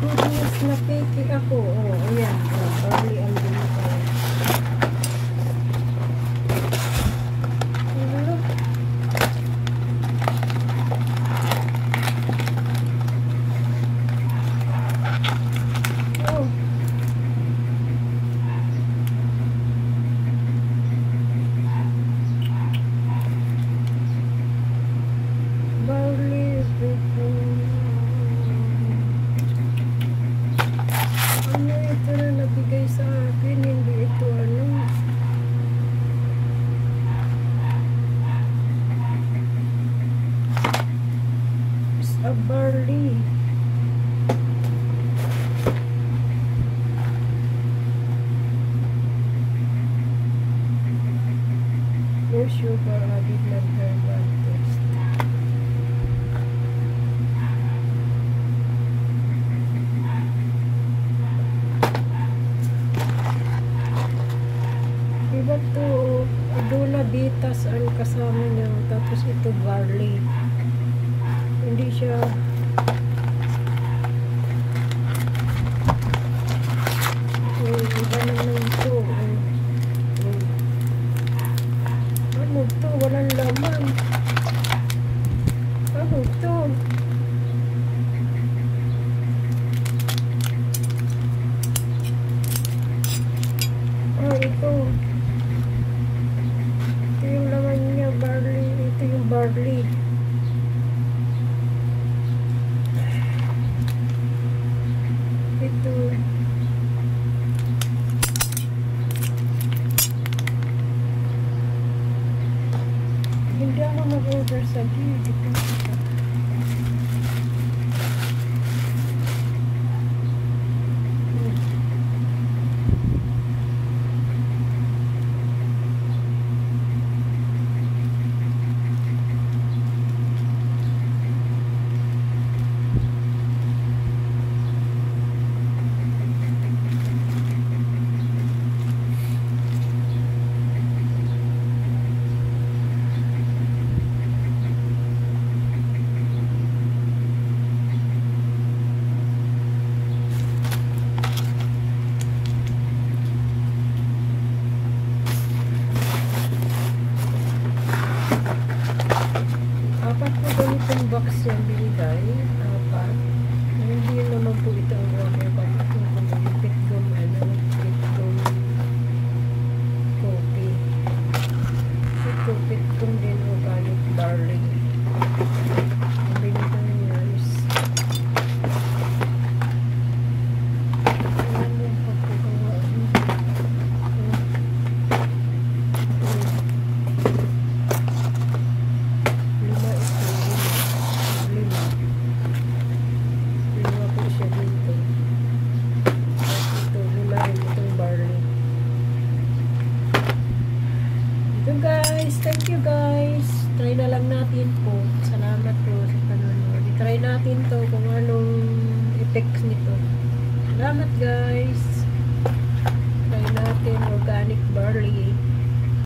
goodness, napiki ako. Oh, ayan. Oh, barley ang binigay. Barley. No sugar added na herbal taste. Iba to, adula bitas ang kasama niya, tapos ito barley. Hindi siya iba naman ito. Ano ito? Walang laman. Ano ito? Ito. Ito yung laman niya, barley. Ito yung barley. Ito. Hindi ako mag-order sa gig. Apat po ganitong box yung binigay. Apat. Hindi naman po ito ang water box. Pitgum, pitgum coffee. Ito, pitgum din organic barley. Ang binigay niya is ano yung pagkagawa. So guys, thank you guys. Try na lang natin po. Salamat po sa panonood. Try natin to kung anong effects nito. Salamat guys. Try natin organic barley.